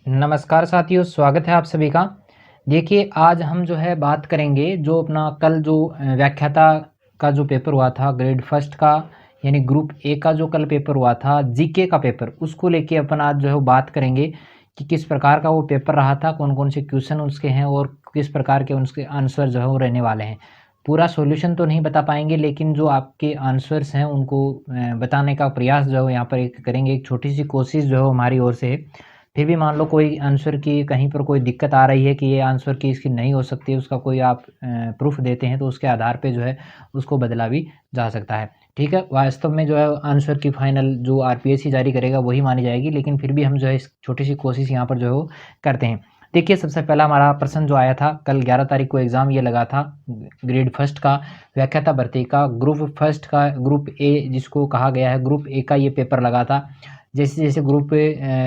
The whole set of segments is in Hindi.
नमस्कार साथियों, स्वागत है आप सभी का। देखिए, आज हम जो है बात करेंगे जो अपना कल जो व्याख्याता का जो पेपर हुआ था ग्रेड फर्स्ट का, यानी ग्रुप ए का जो कल पेपर हुआ था जीके का पेपर, उसको लेके अपन आज जो है वो बात करेंगे कि किस प्रकार का वो पेपर रहा था, कौन कौन से क्वेश्चन उसके हैं और किस प्रकार के उसके आंसर जो है वो रहने वाले हैं। पूरा सॉल्यूशन तो नहीं बता पाएंगे, लेकिन जो आपके आंसर्स हैं उनको बताने का प्रयास जो है यहाँ पर एक करेंगे। एक छोटी सी कोशिश जो है हमारी ओर से है। फिर भी मान लो कोई आंसर की कहीं पर कोई दिक्कत आ रही है कि ये आंसर की इसकी नहीं हो सकती, उसका कोई आप प्रूफ देते हैं तो उसके आधार पे जो है उसको बदला भी जा सकता है। ठीक है, वास्तव में जो है आंसर की फाइनल जो आरपीएससी जारी करेगा वही मानी जाएगी, लेकिन फिर भी हम जो है इस छोटी सी कोशिश यहाँ पर जो है वो करते हैं। देखिए, सबसे पहला हमारा प्रश्न जो आया था कल 11 तारीख को एग्ज़ाम ये लगा था ग्रेड फर्स्ट का व्याख्याता भर्ती का ग्रुप फर्स्ट का, ग्रुप ए जिसको कहा गया है, ग्रुप ए का ये पेपर लगा था। जैसे जैसे ग्रुप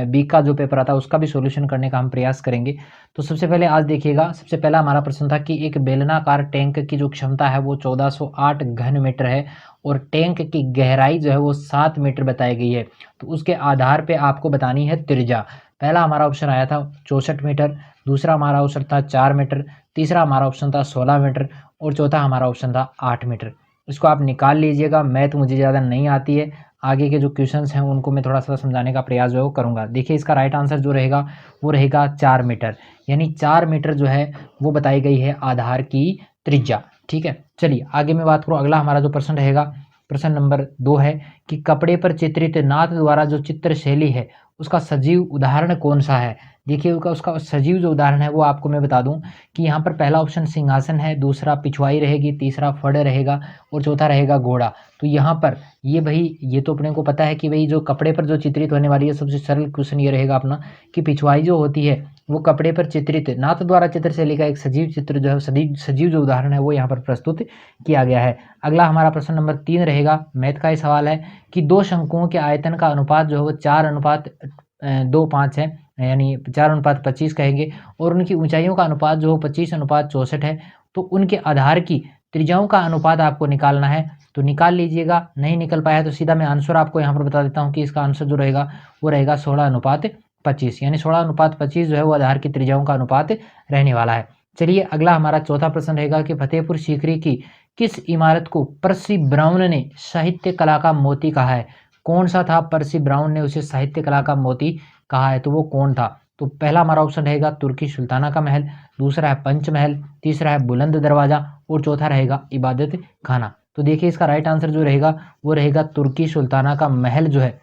बी का जो पेपर आता है उसका भी सॉल्यूशन करने का हम प्रयास करेंगे। तो सबसे पहले आज देखिएगा, सबसे पहला हमारा प्रश्न था कि एक बेलनाकार टैंक की जो क्षमता है वो 1408 घन मीटर है और टैंक की गहराई जो है वो 7 मीटर बताई गई है। तो उसके आधार पे आपको बतानी है त्रिज्या। पहला हमारा ऑप्शन आया था 64 मीटर, दूसरा हमारा ऑप्शन था 4 मीटर, तीसरा हमारा ऑप्शन था 16 मीटर और चौथा हमारा ऑप्शन था 8 मीटर। इसको आप निकाल लीजिएगा, मैथ मुझे ज़्यादा नहीं आती है। आगे के जो क्वेश्चंस हैं उनको मैं थोड़ा सा समझाने का प्रयास जो है वो करूँगा। देखिए, इसका राइट आंसर जो रहेगा वो रहेगा 4 मीटर, यानी 4 मीटर जो है वो बताई गई है आधार की त्रिज्या। ठीक है, चलिए आगे मैं बात करूँ। अगला हमारा जो प्रश्न रहेगा, प्रश्न नंबर 2 है कि कपड़े पर चित्रित नाथ द्वारा जो चित्र शैली है उसका सजीव उदाहरण कौन सा है। देखिए, उसका सजीव जो उदाहरण है वो आपको मैं बता दूं कि यहाँ पर पहला ऑप्शन सिंहासन है, दूसरा पिछवाई रहेगी, तीसरा फड़ रहेगा और चौथा रहेगा घोड़ा। तो यहाँ पर ये भाई ये तो अपने को पता है कि भाई जो कपड़े पर जो चित्रित होने वाली है, सबसे सरल क्वेश्चन ये रहेगा अपना कि पिछवाई जो होती है वो कपड़े पर चित्रित नाथ द्वारा चित्र शैली का एक सजीव चित्र जो है सजीव जो उदाहरण है वो यहाँ पर प्रस्तुत किया गया है। अगला हमारा प्रश्न नंबर 3 रहेगा, मैथ का ही सवाल है कि दो शंकुओं के आयतन का अनुपात जो है वो 4:2:5 है, यानी 4:25 कहेंगे, और उनकी ऊंचाइयों का अनुपात जो 25:64 है। तो उनके आधार की त्रिज्याओं का अनुपात आपको निकालना है। तो निकाल लीजिएगा, नहीं निकल पाया तो सीधा मैं आंसर आपको यहाँ पर बता देता हूँ कि इसका आंसर जो रहेगा वो रहेगा 16:25, यानी 16:25 जो है वो आधार की त्रिज्याओं का अनुपात रहने वाला है। चलिए अगला हमारा चौथा प्रश्न रहेगा कि फतेहपुर सीकरी की किस इमारत को पर्सी ब्राउन ने साहित्य कला का मोती कहा है। कौन सा था पर्सी ब्राउन ने उसे साहित्य कला का मोती कहा है, तो वो कौन था। तो पहला हमारा ऑप्शन रहेगा तुर्की सुल्ताना का महल, दूसरा है पंचमहल, तीसरा है बुलंद दरवाजा और चौथा रहेगा इबादत खाना। तो देखिए, इसका राइट आंसर जो रहेगा वो रहेगा तुर्की सुल्ताना का महल जो है।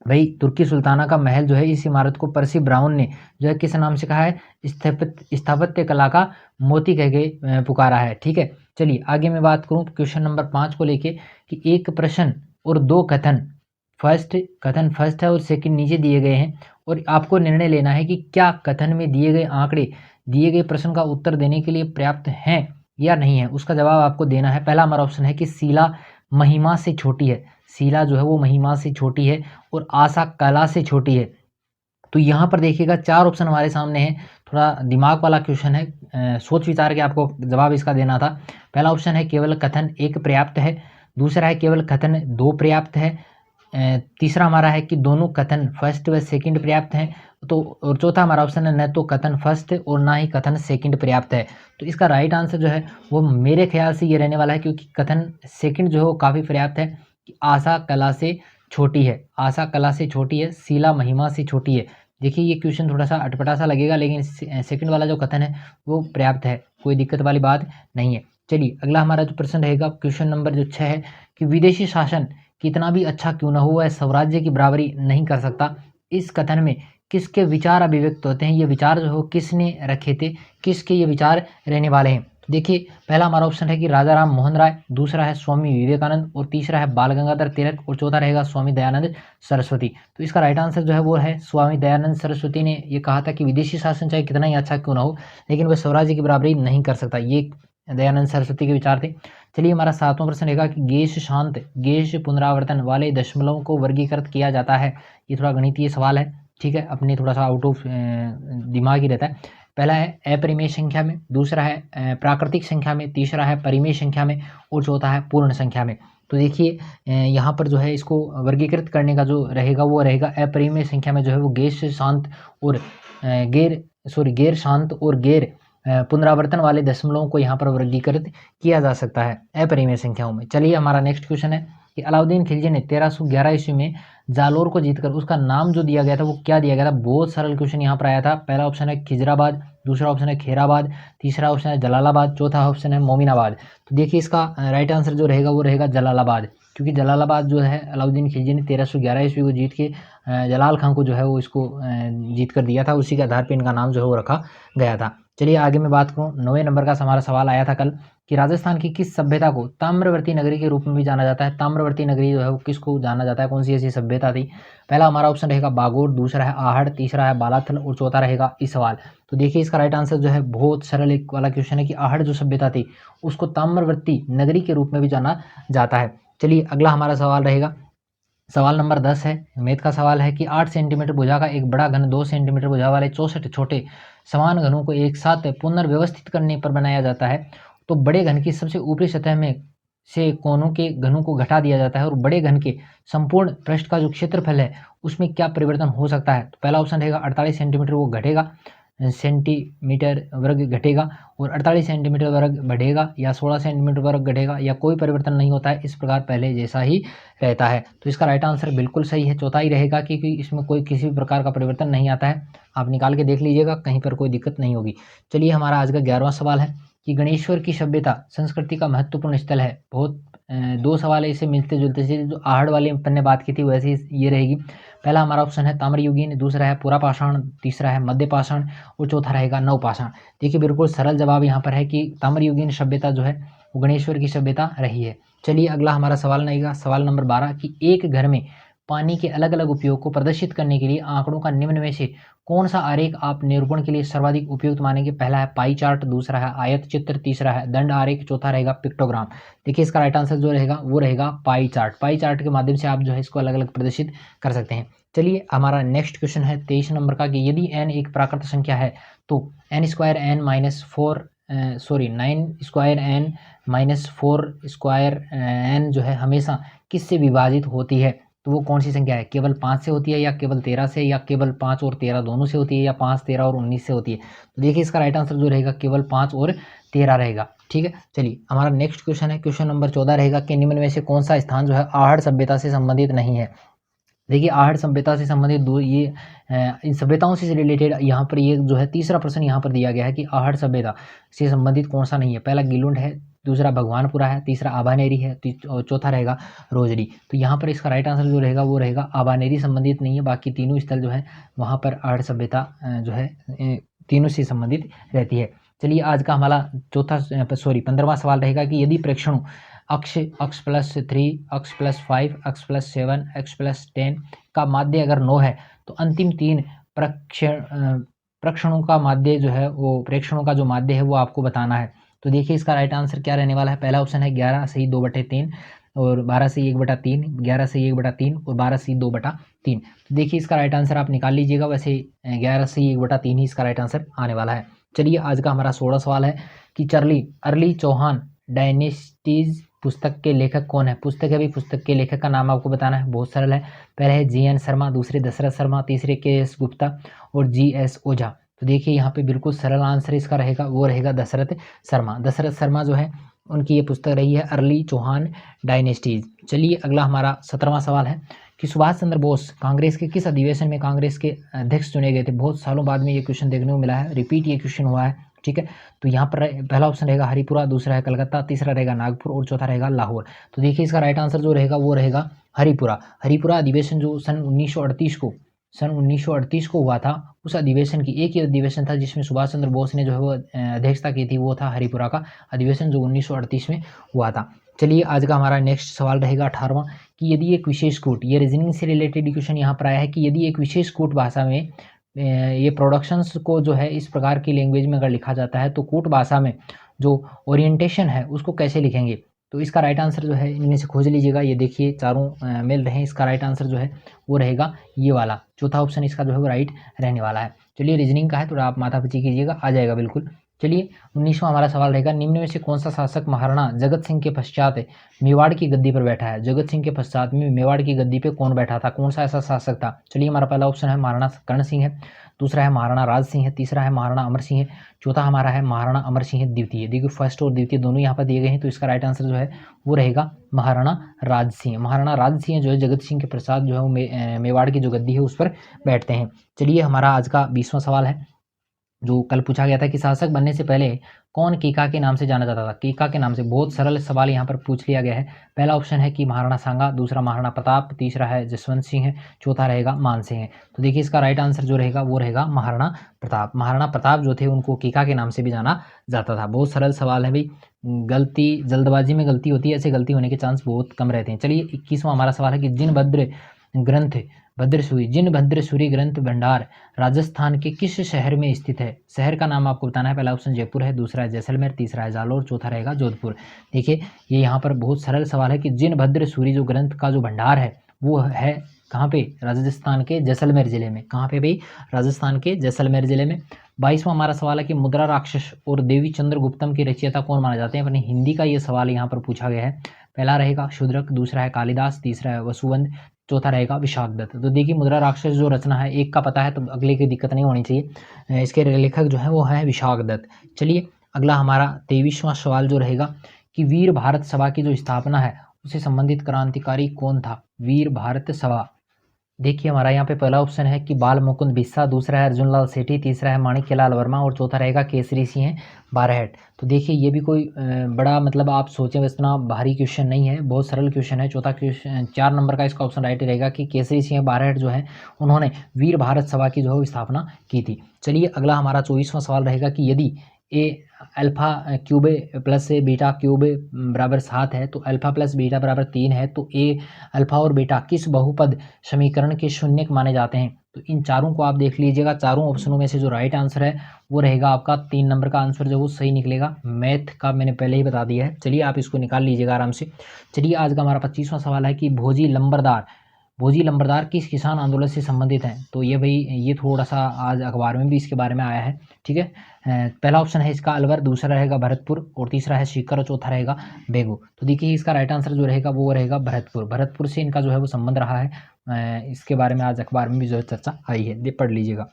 भाई, तुर्की सुल्ताना का महल जो है इस इमारत को पर्सी ब्राउन ने जो है किस नाम से कहा है, स्थापत्य कला का मोती कह के पुकारा है। ठीक है, चलिए आगे मैं बात करूं क्वेश्चन नंबर 5 को लेके कि एक प्रश्न और दो कथन फर्स्ट है और सेकंड नीचे दिए गए हैं और आपको निर्णय लेना है कि क्या कथन में दिए गए आंकड़े दिए गए प्रश्न का उत्तर देने के लिए पर्याप्त हैं या नहीं है। उसका जवाब आपको देना है। पहला हमारा ऑप्शन है कि शीला महिमा से छोटी है, शीला जो है वो महिमा से छोटी है और आशा कला से छोटी है। तो यहाँ पर देखिएगा 4 ऑप्शन हमारे सामने हैं, थोड़ा दिमाग वाला क्वेश्चन है, सोच विचार के आपको जवाब इसका देना था। पहला ऑप्शन है केवल कथन 1 पर्याप्त है, दूसरा है केवल कथन 2 पर्याप्त है, तीसरा हमारा है कि दोनों कथन फर्स्ट व सेकंड पर्याप्त हैं, तो और चौथा हमारा ऑप्शन है न तो कथन फर्स्ट और ना ही कथन सेकंड पर्याप्त है। तो इसका राइट आंसर जो है वो मेरे ख्याल से ये रहने वाला है, क्योंकि कथन सेकंड जो है वो काफ़ी पर्याप्त है कि आशा कला से छोटी है, आशा कला से छोटी है, शीला महिमा से छोटी है। देखिए, ये क्वेश्चन थोड़ा सा अटपटा सा लगेगा, लेकिन सेकंड वाला जो कथन है वो पर्याप्त है, कोई दिक्कत वाली बात नहीं है। चलिए अगला हमारा जो प्रश्न रहेगा क्वेश्चन नंबर जो 6 है कि विदेशी शासन कितना भी अच्छा क्यों ना हो वह स्वराज्य की बराबरी नहीं कर सकता। इस कथन में किसके विचार अभिव्यक्त होते हैं, ये विचार जो हो किसने रखे थे, किसके ये विचार रहने वाले हैं। देखिए, पहला हमारा ऑप्शन है कि राजा राम मोहन राय, दूसरा है स्वामी विवेकानंद और तीसरा है बाल गंगाधर तिलक और चौथा रहेगा स्वामी दयानंद सरस्वती। तो इसका राइट आंसर जो है वो है स्वामी दयानंद सरस्वती ने ये कहा था कि विदेशी शासन चाहे कितना ही अच्छा क्यों ना हो लेकिन वह स्वराज्य की बराबरी नहीं कर सकता, ये दयानंद सरस्वती के विचार थे। चलिए हमारा 7वां प्रश्न रहेगा कि गेश शांत गेश पुनरावर्तन वाले दशमलव को वर्गीकृत किया जाता है। ये थोड़ा गणितीय सवाल है, ठीक है, अपने थोड़ा सा आउट ऑफ दिमाग ही रहता है। पहला है अपरिमेय संख्या में, दूसरा है प्राकृतिक संख्या में, तीसरा है परिमेय संख्या में और चौथा है पूर्ण संख्या में। तो देखिए, यहाँ पर जो है इसको वर्गीकृत करने का जो रहेगा वो रहेगा अपरिमेय संख्या में जो है वो गेश शांत और गैर शांत और गैर पुनरावर्तन वाले दशमलवों को यहाँ पर वर्गीकृत किया जा सकता है अपरिमेय संख्याओं में। चलिए हमारा नेक्स्ट क्वेश्चन है कि अलाउद्दीन खिलजी ने 1311 ईस्वी में जालोर को जीतकर उसका नाम जो दिया गया था वो क्या दिया गया था। बहुत सरल क्वेश्चन यहाँ पर आया था। पहला ऑप्शन है खिजराबाद, दूसरा ऑप्शन है खेराबाद, तीसरा ऑप्शन है जलालाबाद, चौथा ऑप्शन है मोमिनाबाद। तो देखिए इसका राइट आंसर जो रहेगा वो रहेगा जलालाबाद, क्योंकि जलालाबाद जो है अलाउद्दीन खिलजी ने 1311 ईस्वी को जीत के जलाल खां को जो है वो इसको जीत कर दिया था। उसी के आधार पर इनका नाम जो है वो रखा गया था। चलिए आगे मैं बात करूँ, 9वें नंबर का हमारा सवाल आया था कल कि राजस्थान की किस सभ्यता को ताम्रवर्ती नगरी के रूप में भी जाना जाता है। ताम्रवर्ती नगरी जो है वो किसको जाना जाता है, कौन सी ऐसी सभ्यता थी। पहला हमारा ऑप्शन रहेगा बागोर, दूसरा है आहड़, तीसरा है बालाथल और चौथा रहेगा इसवाल। तो देखिए इसका राइट आंसर जो है बहुत सरल एक वाला क्वेश्चन है कि आहड़ जो सभ्यता थी उसको ताम्रवर्ती नगरी के रूप में भी जाना जाता है। चलिए अगला हमारा सवाल रहेगा, सवाल नंबर 10 है, मैथ का सवाल है कि 8 सेंटीमीटर भुजा का एक बड़ा घन 2 सेंटीमीटर भुजा वाले 64 छोटे समान घनों को एक साथ पुनर्व्यवस्थित करने पर बनाया जाता है। तो बड़े घन की सबसे ऊपरी सतह में से कोनों के घनों को घटा दिया जाता है और बड़े घन के संपूर्ण पृष्ठ का जो क्षेत्रफल है उसमें क्या परिवर्तन हो सकता है। तो पहला ऑप्शन रहेगा 48 सेंटीमीटर वो घटेगा, सेंटीमीटर वर्ग घटेगा, और 48 सेंटीमीटर वर्ग बढ़ेगा, या 16 सेंटीमीटर वर्ग घटेगा, या कोई परिवर्तन नहीं होता है, इस प्रकार पहले जैसा ही रहता है। तो इसका राइट आंसर बिल्कुल सही है, चौथा ही रहेगा, क्योंकि इसमें कोई किसी भी प्रकार का परिवर्तन नहीं आता है। आप निकाल के देख लीजिएगा, कहीं पर कोई दिक्कत नहीं होगी। चलिए हमारा आज का 11वां सवाल है कि गणेश्वर की सभ्यता संस्कृति का महत्वपूर्ण स्थल है। बहुत 2 सवाल है इसे मिलते जुलते से, जो आहड़ वाले अपन ने बात की थी वैसे ही ये रहेगी। पहला हमारा ऑप्शन है ताम्रयुगीन, दूसरा है पुरापाषाण, तीसरा है मध्यपाषाण और चौथा रहेगा नवपाषाण। देखिए बिल्कुल सरल जवाब यहाँ पर है कि ताम्रयुगीन सभ्यता जो है वो गणेश्वर की सभ्यता रही है। चलिए अगला हमारा सवाल रहेगा, सवाल नंबर 12 कि एक घर में पानी के अलग अलग उपयोग को प्रदर्शित करने के लिए आंकड़ों का निम्न में से कौन सा आरेख आप निरूपण के लिए सर्वाधिक उपयुक्त मानेंगे। पहला है पाई चार्ट, दूसरा है आयत चित्र, तीसरा है दंड आरेख, चौथा रहेगा पिक्टोग्राम। देखिए इसका राइट आंसर जो रहेगा वो रहेगा पाई चार्ट। पाई चार्ट के माध्यम से आप जो है इसको अलग अलग प्रदर्शित कर सकते हैं। चलिए हमारा नेक्स्ट क्वेश्चन है 23 नंबर का कि यदि n एक प्राकृत संख्या है तो n square n minus 4 9 square n minus 4 square n जो है हमेशा किससे विभाजित होती है। तो वो कौन सी संख्या है, केवल 5 से होती है, या केवल 13 से, या केवल 5 और 13 दोनों से होती है, या 5, 13 और 19 से होती है। तो देखिए इसका राइट आंसर जो रहेगा केवल 5 और 13 रहेगा। ठीक है, चलिए हमारा नेक्स्ट क्वेश्चन है, क्वेश्चन नंबर 14 रहेगा कि निम्न में से कौन सा स्थान जो है आहड़ सभ्यता से संबंधित नहीं है। देखिए आहड़ सभ्यता से संबंधित दो ये इन सभ्यताओं से रिलेटेड यहाँ पर ये जो है तीसरा प्रश्न यहाँ पर दिया गया है कि आहड़ सभ्यता से संबंधित कौन सा नहीं है। पहला गिलुंड है, दूसरा भगवानपुरा है, तीसरा आभानेरी है, और चौथा रहेगा रोजरी। तो यहाँ पर इसका राइट आंसर जो रहेगा वो रहेगा आभानेरी संबंधित नहीं है, बाकी तीनों स्थल जो है वहाँ पर आहड़ सभ्यता जो है तीनों से संबंधित रहती है। चलिए आज का हमारा 15वां सवाल रहेगा कि यदि प्रेक्षणों अक्ष x+3, x+5, x+7, x+10 का माध्य अगर 9 है तो अंतिम 3 प्रेक्षणों का माध्य जो है वो प्रेक्षणों का जो माध्य है वो आपको बताना है। तो देखिए इसका राइट आंसर क्या रहने वाला है। पहला ऑप्शन है 11 सही 2/3 और 12 सही 1/3, 11 सही 1/3 और 12 सही 2/3। तो देखिए इसका राइट आंसर आप निकाल लीजिएगा, वैसे 11 सही 1/3 ही इसका राइट आंसर आने वाला है। चलिए आज का हमारा 16 सवाल है कि अर्ली चौहान डायनेस्टीज पुस्तक के लेखक कौन है। पुस्तक है भी, पुस्तक के लेखक का नाम आपको बताना है, बहुत सरल है। पहले है GN शर्मा, दूसरे दशरथ शर्मा, तीसरे KS गुप्ता और GS ओझा। तो देखिए यहाँ पे बिल्कुल सरल आंसर इसका रहेगा, वो रहेगा दशरथ शर्मा। दशरथ शर्मा जो है उनकी ये पुस्तक रही है अर्ली चौहान डायनेस्टीज। चलिए अगला हमारा 17वां सवाल है कि सुभाष चंद्र बोस कांग्रेस के किस अधिवेशन में कांग्रेस के अध्यक्ष चुने गए थे। बहुत सालों बाद में ये क्वेश्चन देखने को मिला है, रिपीट ये क्वेश्चन हुआ है। ठीक है, तो यहाँ पर पहला ऑप्शन रहेगा हरिपुरा, दूसरा है कलकत्ता, तीसरा रहेगा नागपुर और चौथा रहेगा लाहौर। तो देखिए इसका राइट आंसर जो रहेगा वो रहेगा हरिपुरा। हरिपुरा अधिवेशन जो सन 1938 को हुआ था, उस अधिवेशन की एक ही अधिवेशन था जिसमें सुभाष चंद्र बोस ने जो है वो अध्यक्षता की थी, वो था हरिपुरा का अधिवेशन जो 1938 में हुआ था। चलिए आज का हमारा नेक्स्ट सवाल रहेगा 18वां कि यदि एक विशेष कूट, ये रीजनिंग से रिलेटेड क्वेश्चन यहाँ पर आया है कि यदि एक विशेष कूट भाषा में ये प्रोडक्शंस को जो है इस प्रकार की लैंग्वेज में अगर लिखा जाता है तो कूट भाषा में जो ओरिएंटेशन है उसको कैसे लिखेंगे। तो इसका राइट आंसर जो है इनमें से खोज लीजिएगा, ये देखिए चारों मिल रहे हैं। इसका राइट आंसर जो है वो रहेगा ये वाला, चौथा ऑप्शन इसका जो है वो राइट रहने वाला है। चलिए रीजनिंग का है, थोड़ा आप माथा पची कीजिएगा, आ जाएगा बिल्कुल। चलिए 19वां हमारा सवाल रहेगा, निम्न में से कौन सा शासक महाराणा जगत सिंह के पश्चात मेवाड़ की गद्दी पर बैठा है? जगत सिंह के पश्चात में मेवाड़ की गद्दी पे कौन बैठा था, कौन सा ऐसा शासक था? चलिए हमारा पहला ऑप्शन है महाराणा कर्ण सिंह है, दूसरा है महाराणा राज सिंह है, तीसरा है महाराणा अमर सिंह है, चौथा हमारा है महाराणा अमर सिंह द्वितीय। देखिए फर्स्ट और द्वितीय दोनों यहाँ पर दिए गए हैं, तो इसका राइट आंसर जो है वो रहेगा महाराणा राज सिंह। महाराणा राज सिंह जो है जगत सिंह के पश्चात जो है वो मेवाड़ की जो गद्दी है उस पर बैठते हैं। चलिए हमारा आज का 20वां सवाल है, जो कल पूछा गया था कि शासक बनने से पहले कौन कीका के नाम से जाना जाता था? कीका के नाम से। बहुत सरल सवाल यहाँ पर पूछ लिया गया है। पहला ऑप्शन है कि महाराणा सांगा, दूसरा महाराणा प्रताप, तीसरा है जसवंत सिंह है, चौथा रहेगा मान सिंह है। तो देखिए इसका राइट आंसर जो रहेगा वो रहेगा महाराणा प्रताप। महाराणा प्रताप जो थे उनको कीका के नाम से भी जाना जाता था। बहुत सरल सवाल है भाई, गलती जल्दबाजी में गलती होती है, ऐसे गलती होने के चांस बहुत कम रहते हैं। चलिए 21वां हमारा सवाल है कि जिन भद्रसूरी ग्रंथ भंडार राजस्थान के किस शहर में स्थित है? शहर का नाम आपको बताना है। पहला ऑप्शन जयपुर है, दूसरा है जैसलमेर, तीसरा है जालौर, चौथा रहेगा जोधपुर। देखिए ये यहाँ पर बहुत सरल सवाल है कि जिन भद्रसूरी जो ग्रंथ का जो भंडार है वो है कहाँ पे? राजस्थान के जैसलमेर जिले में। कहाँ पे भाई? राजस्थान के जैसलमेर जिले में। 22वां हमारा सवाल है कि मुद्रा राक्षस और देवी चंद्रगुप्तम के रचयिता कौन माने जाते हैं? अपनी हिंदी का ये सवाल यहाँ पर पूछा गया है। पहला रहेगा शूद्रक, दूसरा है कालिदास, तीसरा है वसुवंत, चौथा रहेगा विशाख दत्त। तो देखिए मुद्रा राक्षस जो रचना है, एक का पता है तो अगले की दिक्कत नहीं होनी चाहिए। इसके लेखक जो है वो है विशाख दत्त। चलिए अगला हमारा 23वां सवाल जो रहेगा कि वीर भारत सभा की जो स्थापना है उससे संबंधित क्रांतिकारी कौन था? वीर भारत सभा। देखिए हमारा यहाँ पे पहला ऑप्शन है कि बाल मुकुंद बिस्सा, दूसरा है अर्जुन लाल सेठी, तीसरा है माणिक्यलाल वर्मा और चौथा रहेगा केसरी सिंह बारहट। तो देखिए ये भी कोई बड़ा मतलब आप सोचें इतना भारी क्वेश्चन नहीं है, बहुत सरल क्वेश्चन है। चौथा क्वेश्चन 4 नंबर का इसका ऑप्शन राइट रहेगा कि केसरी सिंह बारहट जो है उन्होंने वीर भारत सभा की जो है स्थापना की थी। चलिए अगला हमारा 24वां सवाल रहेगा कि यदि a alpha cube plus beta cube बराबर 7 है तो अल्फा प्लस बीटा बराबर 3 है तो ए अल्फा और बीटा किस बहुपद समीकरण के शून्यक माने जाते हैं? तो इन चारों को आप देख लीजिएगा। चारों ऑप्शनों में से जो राइट आंसर है वो रहेगा आपका 3 नंबर का आंसर जो वो सही निकलेगा। मैथ का मैंने पहले ही बता दिया है। चलिए आप इसको निकाल लीजिएगा आराम से। चलिए आज का हमारा 25वां सवाल है कि भोजी लंबरदार किस किसान आंदोलन से संबंधित हैं? तो ये भाई ये थोड़ा सा आज अखबार में भी इसके बारे में आया है। ठीक है, पहला ऑप्शन है इसका अलवर, दूसरा रहेगा भरतपुर और तीसरा है सीकर और चौथा रहेगा बेगू। तो देखिए इसका राइट आंसर जो रहेगा वो रहेगा भरतपुर से इनका जो है वो संबंध रहा है। इसके बारे में आज अखबार में भी जो है चर्चा आई है, पढ़ लीजिएगा।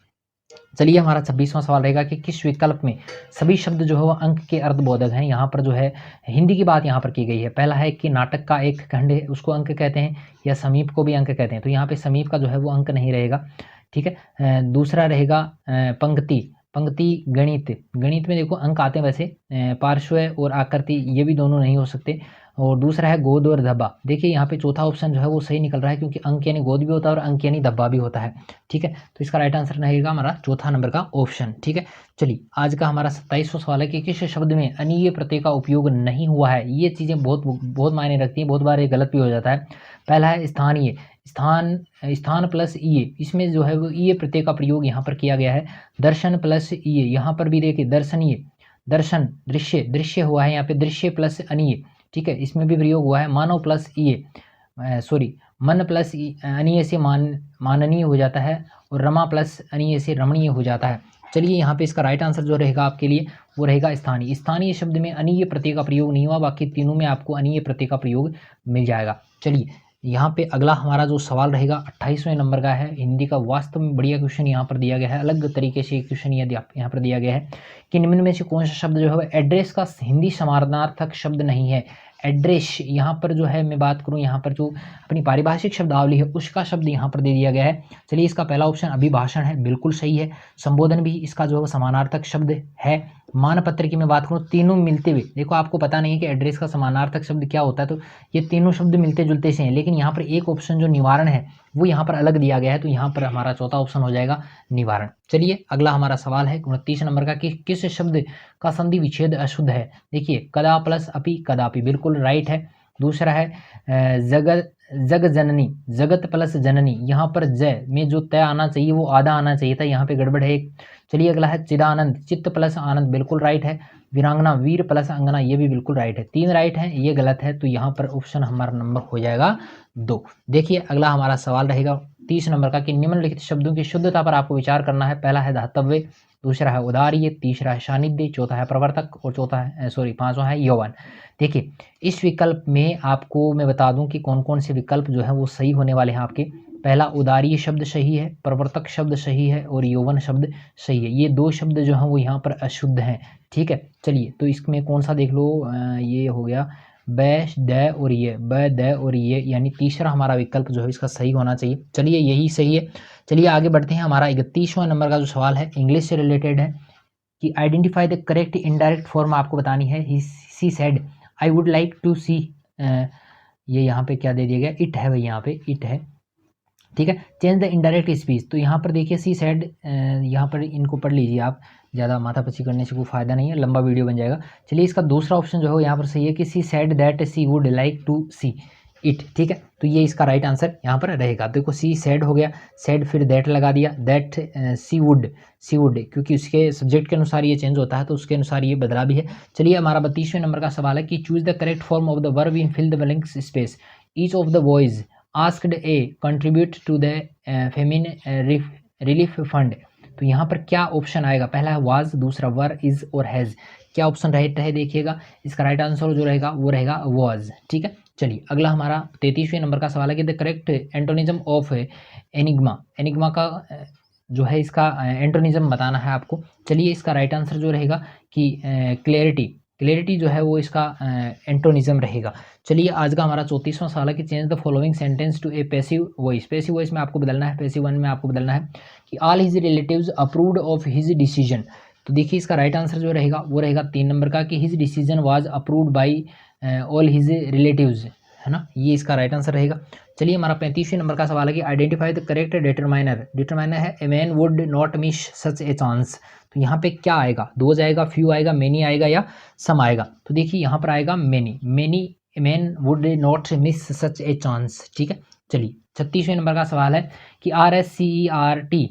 चलिए हमारा 26वां सवाल रहेगा कि किस विकल्प में सभी शब्द जो है वो अंक के अर्धबोधक हैं? यहाँ पर जो है हिंदी की बात यहाँ पर की गई है। पहला है कि नाटक का एक खंड है उसको अंक कहते हैं या समीप को भी अंक कहते हैं, तो यहाँ पे समीप का जो है वो अंक नहीं रहेगा। ठीक है, दूसरा रहेगा पंक्ति गणित में देखो अंक आते हैं वैसे, पार्श्व और आकृति ये भी दोनों नहीं हो सकते। और दूसरा है गोद और धब्बा। देखिए यहाँ पे चौथा ऑप्शन जो है वो सही निकल रहा है क्योंकि अंक यानी गोद भी होता है और अंक यानी धब्बा भी होता है। ठीक है, तो इसका राइट आंसर रहेगा हमारा चौथा नंबर का ऑप्शन। ठीक है, चलिए आज का हमारा 27वां सवाल है कि किस शब्द में अनीय प्रत्यय का उपयोग नहीं हुआ है? ये चीज़ें बहुत मायने रखती हैं, बहुत बार ये गलत भी हो जाता है। पहला है स्थानीय, स्थान प्लस ईए, इसमें जो है वो ईए प्रत्यय का प्रयोग यहाँ पर किया गया है। दर्शन प्लस ईए, यहाँ पर भी देखिए दर्शन दृश्य हुआ है, यहाँ पे दृश्य प्लस अनीय। ठीक है, इसमें भी प्रयोग हुआ है। मानव प्लस मन प्लस अनीय से माननीय हो जाता है और रमा प्लस अनीय से रमणीय हो जाता है। चलिए यहाँ पे इसका राइट आंसर जो रहेगा आपके लिए वो रहेगा स्थानीय शब्द में अनीय प्रत्यय का प्रयोग नहीं हुआ, बाकी तीनों में आपको अनीय प्रत्यय का प्रयोग मिल जाएगा। चलिए यहाँ पे अगला हमारा जो सवाल रहेगा 28वें नंबर का है हिंदी का। वास्तव में बढ़िया क्वेश्चन यहाँ पर दिया गया है, अलग तरीके से क्वेश्चन यहाँ पर दिया गया है कि निम्न में से कौन सा शब्द जो है एड्रेस का हिंदी समानार्थक शब्द नहीं है? एड्रेस यहाँ पर जो है मैं बात करूँ, यहाँ पर जो अपनी पारिभाषिक शब्दावली है उसका शब्द यहाँ पर दे दिया गया है। चलिए इसका पहला ऑप्शन अभिभाषण है, बिल्कुल सही है। संबोधन भी इसका जो है समानार्थक शब्द है। मानपत्र की मैं बात करूँ, तीनों मिलते हुए, देखो आपको पता नहीं है कि एड्रेस का समानार्थक शब्द क्या होता है, तो ये तीनों शब्द मिलते जुलते से हैं, लेकिन यहाँ पर एक ऑप्शन जो निवारण है वो यहाँ पर अलग दिया गया है, तो यहाँ पर हमारा चौथा ऑप्शन हो जाएगा निवारण। चलिए अगला हमारा सवाल है 29 नंबर का कि किस शब्द का संधि विच्छेद अशुद्ध है? देखिए कदा प्लस अपि कदापि, बिल्कुल राइट है। दूसरा है जग जननी, जगत प्लस जननी, यहाँ पर ज में जो तय आना चाहिए वो आधा आना चाहिए था, यहाँ पे गड़बड़ है एक। चलिए अगला है चिदानंद, चित्त प्लस आनंद, बिल्कुल राइट है। वीरांगना, वीर प्लस अंगना, ये भी बिल्कुल राइट है। 3 राइट है, ये गलत है, तो यहाँ पर ऑप्शन हमारा नंबर हो जाएगा 2। देखिए अगला हमारा सवाल रहेगा 30 नंबर का कि निम्नलिखित शब्दों की शुद्धता पर आपको विचार करना है। पहला है धातव्य, दूसरा है उदार्य, तीसरा है सानिध्य, चौथा है प्रवर्तक और पांचवा है यौवन। देखिए इस विकल्प में आपको मैं बता दूं कि कौन कौन से विकल्प जो है वो सही होने वाले हैं आपके। पहला उदार्य शब्द सही है, प्रवर्तक शब्द सही है और यौवन शब्द सही है। ये 2 शब्द जो हैं वो यहाँ पर अशुद्ध हैं। ठीक है, चलिए तो इसमें कौन सा देख लो, ये हो गया ब द और ये, ब द और ये, यानी तीसरा हमारा विकल्प जो है इसका सही होना चाहिए। चलिए यही सही है। चलिए आगे बढ़ते हैं। हमारा 31वां नंबर का जो सवाल है इंग्लिश से रिलेटेड है कि identify the correct indirect form आपको बतानी है। She said I would like to see, ये यहाँ पे क्या दे दिया गया, इट है भाई, यहाँ पे इट है। ठीक है, चेंज द इनडायरेक्ट स्पीच, तो यहाँ पर देखिए सी सेड, यहाँ पर इनको पढ़ लीजिए आप, ज़्यादा माथापच्ची करने से कोई फायदा नहीं है, लंबा वीडियो बन जाएगा। चलिए इसका दूसरा ऑप्शन जो है यहाँ पर सही है कि she said that she would like to see it. ठीक है, तो ये इसका राइट आंसर यहाँ पर रहेगा। देखो सी सेड हो गया, सेड फिर दैट लगा दिया, दैट सी वुड क्योंकि उसके सब्जेक्ट के अनुसार ये चेंज होता है तो उसके अनुसार ये बदला भी है। चलिए हमारा 32वें नंबर का सवाल है कि choose the correct form of the verb in fill the blanks space. Each of the boys asked a contribute to the famine relief fund. तो यहाँ पर क्या ऑप्शन आएगा, पहला है वाज, दूसरा वर, इज और हैज़। क्या ऑप्शन राइट है देखिएगा, इसका राइट आंसर जो रहेगा वो रहेगा वाज। ठीक है, चलिए अगला हमारा 33वें नंबर का सवाल है कि the correct antonyms of enigma. Enigma का जो है इसका एंटोनिज्म बताना है आपको। चलिए इसका राइट आंसर जो रहेगा कि क्लैरिटी जो है वो इसका एंटोनिज्म रहेगा। चलिए आज का हमारा 34वां सवाल है कि change the following sentence to a passive voice. Passive voice में आपको बदलना है, पैसिव वन में आपको बदलना है कि all his relatives approved of his decision. तो देखिए इसका राइट आंसर जो रहेगा वो रहेगा 3 नंबर का कि his decision was approved by all his relatives, है ना, ये इसका राइट आंसर रहेगा। चलिए हमारा 35वें नंबर का सवाल है कि identify the correct determiner. Determiner है a man would not miss such a chance. तो यहाँ पे क्या आएगा, दोज आएगा, फ्यू आएगा, मेनी आएगा या सम आएगा। तो देखिए यहाँ पर आएगा many, A man would not miss such a chance. ठीक है, चलिए 36वें नंबर का सवाल है कि RSCERT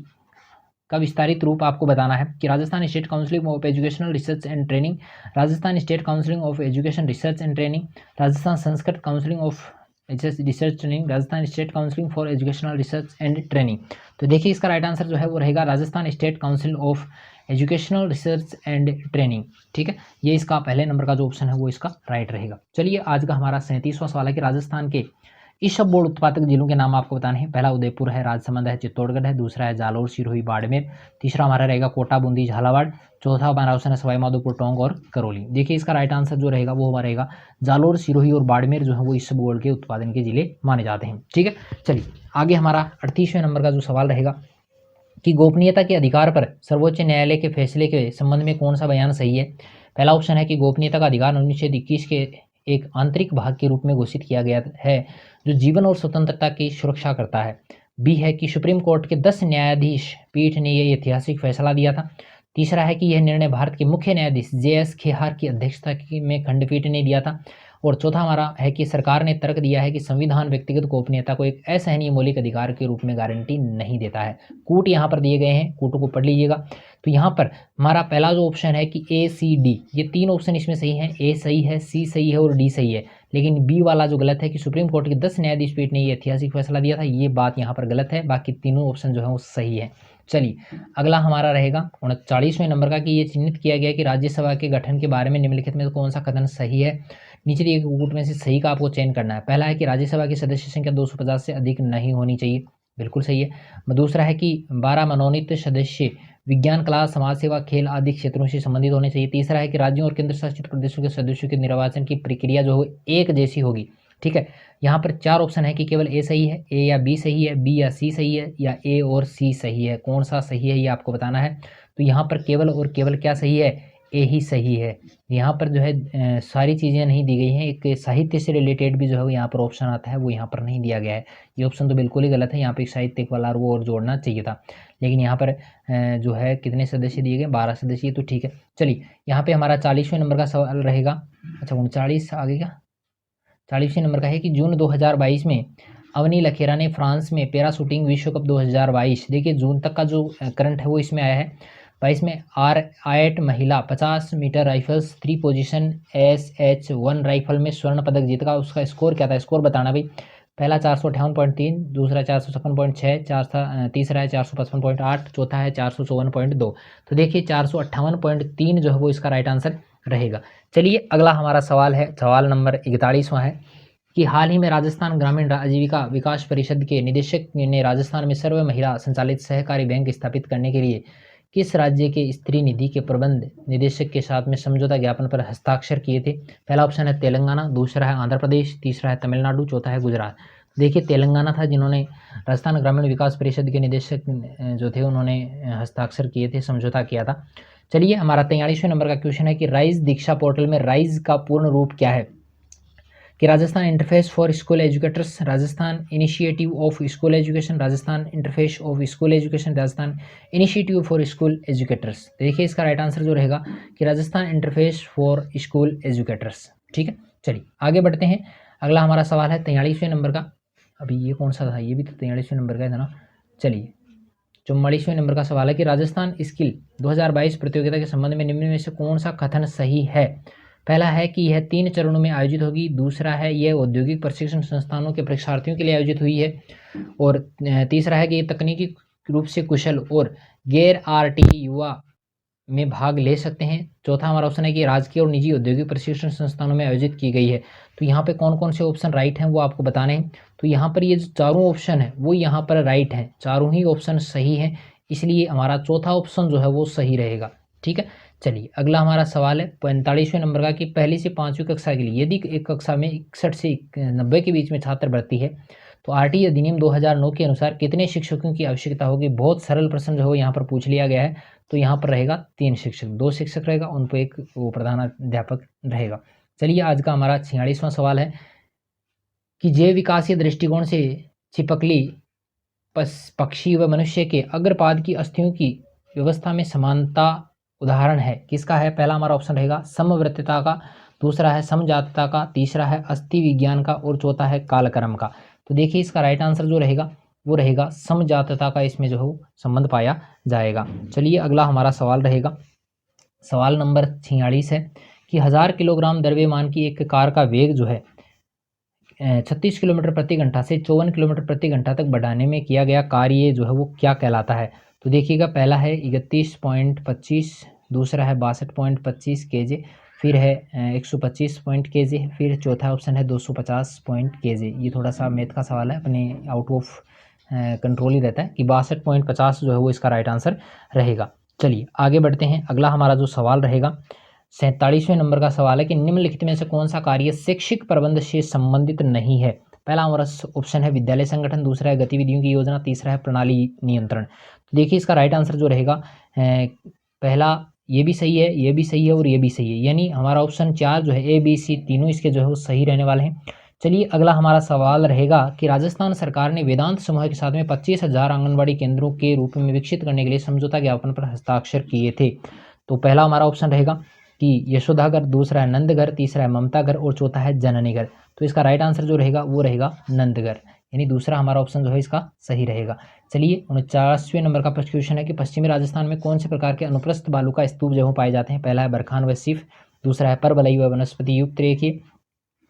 का विस्तारित रूप आपको बताना है कि Rajasthan state council of educational research and training, Rajasthan state council of education research and training, Rajasthan Sanskrit council of research training, Rajasthan state council for educational research and training. तो देखिए इसका राइट आंसर जो है वो रहेगा Rajasthan state council of educational research and training. ठीक है, ये इसका पहले नंबर का जो ऑप्शन है वो इसका राइट रहेगा। चलिए आज का हमारा 37वां सवाल है कि राजस्थान के ईसबगोल उत्पादक जिलों के नाम आपको बताने हैं। पहला उदयपुर है, राजसमंद है, चित्तौड़गढ़ है, दूसरा है जालोर, सिरोही, बाड़मेर, तीसरा हमारा रहेगा कोटा, बूंदी, झालावाड़, चौथा हमारा ऑप्शन है सवाई माधोपुर, टोंक और करौली। देखिए इसका राइट आंसर जो रहेगा वो हमारा रहेगा जालोर, सिरोही और बाड़मेर जो है वो ईसबगोल के उत्पादन के जिले माने जाते हैं। ठीक है, चलिए आगे हमारा 38वें नंबर का जो सवाल रहेगा कि गोपनीयता के अधिकार पर सर्वोच्च न्यायालय के फैसले के संबंध में कौन सा बयान सही है। पहला ऑप्शन है कि गोपनीयता का अधिकार अनुच्छेद 21 के एक आंतरिक भाग के रूप में घोषित किया गया है जो जीवन और स्वतंत्रता की सुरक्षा करता है। बी है कि सुप्रीम कोर्ट के 10 न्यायाधीश पीठ ने यह ऐतिहासिक फैसला दिया था। तीसरा है कि यह निर्णय भारत के मुख्य न्यायाधीश JS खेहार की अध्यक्षता में खंडपीठ ने दिया था। और चौथा हमारा है कि सरकार ने तर्क दिया है कि संविधान व्यक्तिगत गोपनीयता को एक असहनीय मौलिक अधिकार के रूप में गारंटी नहीं देता है। कूट यहाँ पर दिए गए हैं, कूटों को पढ़ लीजिएगा। तो यहाँ पर हमारा पहला जो ऑप्शन है कि ACD, ये 3 ऑप्शन इसमें सही हैं। A सही है, C सही है और D सही है। लेकिन B वाला जो गलत है कि सुप्रीम कोर्ट के 10 न्यायाधीश पीठ ने ये ऐतिहासिक फैसला दिया था, ये बात यहाँ पर गलत है। बाकी तीनों ऑप्शन जो है वो सही है। चलिए अगला हमारा रहेगा 39वें नंबर का कि ये चिन्हित किया गया कि राज्यसभा के गठन के बारे में निम्नलिखित में कौन सा कथन सही है। नीचे दिए कूट में से सही का आपको चयन करना है। पहला है कि राज्यसभा की सदस्य संख्या 250 से अधिक नहीं होनी चाहिए, बिल्कुल सही है। दूसरा है कि 12 मनोनीत सदस्य विज्ञान, कला, समाज सेवा, खेल आदि क्षेत्रों से संबंधित होने चाहिए। तीसरा है कि राज्यों और केंद्र शासित प्रदेशों के सदस्यों के निर्वाचन की प्रक्रिया जो है एक जैसी होगी। ठीक है, यहाँ पर 4 ऑप्शन है कि केवल A सही है, A या B सही है, B या C सही है या A और C सही है। कौन सा सही है ये आपको बताना है। तो यहाँ पर केवल और केवल क्या सही है, A ही सही है। यहाँ पर जो है सारी चीज़ें नहीं दी गई हैं। एक साहित्य से रिलेटेड भी जो है यहाँ पर ऑप्शन आता है, वो यहाँ पर नहीं दिया गया है। ये ऑप्शन तो बिल्कुल ही गलत है। यहाँ पे साहित्यिक वाला वो और जोड़ना चाहिए था, लेकिन यहाँ पर जो है कितने सदस्य दिए गए, 12 सदस्य, तो ठीक है। चलिए यहाँ पे हमारा 40वें नंबर का सवाल रहेगा। अच्छा 39 आगे का 40वें नंबर का है कि जून 2022 में अवनी लखेरा ने फ्रांस में पैरा शूटिंग विश्व कप 2022, देखिए जून तक का जो करंट है वो इसमें आया है। 22 में R8 महिला 50 metre rifles 3 position SH1 rifle में स्वर्ण पदक जीतगा। उसका स्कोर क्या था, स्कोर बताना भाई। पहला 458.3, दूसरा 456.6, तीसरा है 455.8, चौथा है 454.2। तो देखिए 458.3 जो है वो इसका राइट आंसर रहेगा। चलिए अगला हमारा सवाल है, सवाल नंबर 41वां है कि हाल ही में राजस्थान ग्रामीण आजीविका विकास परिषद के निदेशक ने राजस्थान में सर्व महिला संचालित सहकारी बैंक स्थापित करने के लिए किस राज्य के स्त्री निधि के प्रबंध निदेशक के साथ में समझौता ज्ञापन पर हस्ताक्षर किए थे? पहला ऑप्शन है तेलंगाना, दूसरा है आंध्र प्रदेश, तीसरा है तमिलनाडु, चौथा है गुजरात। देखिए तेलंगाना था जिन्होंने राजस्थान ग्रामीण विकास परिषद के निदेशक जो थे उन्होंने हस्ताक्षर किए थे, समझौता किया था। चलिए हमारा 43वें नंबर का क्वेश्चन है कि राइज दीक्षा पोर्टल में राइज का पूर्ण रूप क्या है? कि Rajasthan interface for school educators, Rajasthan initiative of school education, Rajasthan interface of school education, Rajasthan initiative for school educators. देखिए इसका राइट आंसर जो रहेगा कि Rajasthan interface for school educators. ठीक है, चलिए आगे बढ़ते हैं। अगला हमारा सवाल है 43वें नंबर का। अभी ये कौन सा था? ये भी तो 43वें नंबर का था ना। चलिए 44वें नंबर का सवाल है कि राजस्थान स्किल 2022 प्रतियोगिता के संबंध में निम्न में से कौन सा कथन सही है? पहला है कि यह 3 चरणों में आयोजित होगी, दूसरा है यह औद्योगिक प्रशिक्षण संस्थानों के परीक्षार्थियों के लिए आयोजित हुई है, और तीसरा है कि ये तकनीकी रूप से कुशल और गैर आरटीई युवा में भाग ले सकते हैं। चौथा हमारा ऑप्शन है कि राजकीय और निजी औद्योगिक प्रशिक्षण संस्थानों में आयोजित की गई है। तो यहाँ पे कौन कौन से ऑप्शन राइट हैं वो आपको बताने हैं। तो यहाँ पर ये जो चारों ऑप्शन है वो यहाँ पर राइट हैं, चारों ही ऑप्शन सही हैं, इसलिए हमारा चौथा ऑप्शन जो है वो सही रहेगा। ठीक है, चलिए अगला हमारा सवाल है 45वें नंबर का कि पहली से 5वीं कक्षा के लिए यदि एक कक्षा में 61 से 90 के बीच में छात्र भर्ती है तो आरटीई अधिनियम 2009 के अनुसार कितने शिक्षकों की आवश्यकता होगी? बहुत सरल प्रश्न जो है यहाँ पर पूछ लिया गया है। तो यहाँ पर रहेगा 3 शिक्षक, 2 शिक्षक रहेगा, उन पर एक वो प्रधानाध्यापक रहेगा। चलिए आज का हमारा 46वां सवाल है कि जैव विकासीय दृष्टिकोण से छिपकली पक्षी व मनुष्य के अग्रपाद की अस्थियों की व्यवस्था में समानता उदाहरण है, किसका है? पहला हमारा ऑप्शन रहेगा समवर्तीता का, दूसरा है समजातता का, तीसरा है अस्थि विज्ञान का, और चौथा है कालक्रम का। तो देखिए इसका राइट आंसर जो रहेगा वो रहेगा समजातता का, इसमें जो है संबंध पाया जाएगा। चलिए अगला हमारा सवाल रहेगा, सवाल नंबर 46 है कि 1000 किलोग्राम द्रव्यमान की एक कार का वेग जो है 36 किलोमीटर प्रति घंटा से 54 किलोमीटर प्रति घंटा तक बढ़ाने में किया गया कार्य जो है वो क्या कहलाता है? तो देखिएगा पहला है 31.25, दूसरा है 62.25 kg, फिर है 125 kg, फिर चौथा ऑप्शन है 250 kg। ये थोड़ा सा मैथ का सवाल है, अपने आउट ऑफ कंट्रोल ही रहता है कि 62.50 जो है वो इसका राइट आंसर रहेगा। चलिए आगे बढ़ते हैं। अगला हमारा जो सवाल रहेगा 47वें नंबर का सवाल है कि निम्नलिखित में से कौन सा कार्य शैक्षिक प्रबंध से संबंधित नहीं है? पहला हमारा ऑप्शन है विद्यालय संगठन, दूसरा है गतिविधियों की योजना, तीसरा है प्रणाली नियंत्रण। तो देखिए इसका राइट आंसर जो रहेगा पहला ये भी सही है, ये भी सही है और ये भी सही है, यानी हमारा ऑप्शन 4 जो है ABC तीनों इसके जो है वो सही रहने वाले हैं। चलिए अगला हमारा सवाल रहेगा कि राजस्थान सरकार ने वेदांत समूह के साथ में 25,000 आंगनबाड़ी केंद्रों के रूप में विकसित करने के लिए समझौता ज्ञापन पर हस्ताक्षर किए थे। तो पहला हमारा ऑप्शन रहेगा कि यशोदागर, दूसरा है नंदघर, तीसरा है ममताघर और चौथा है जननीघर। तो इसका राइट आंसर जो रहेगा वो रहेगा नंदघर, यानी दूसरा हमारा ऑप्शन जो है इसका सही रहेगा। चलिए 49वें नंबर का क्वेश्चन है कि पश्चिमी राजस्थान में कौन से प्रकार के अनुप्रस्थ बालू का स्तूप जो पाए जाते हैं? पहला है बरखान व सिफ, दूसरा है परवलयी व वनस्पति युक्त रेखीय,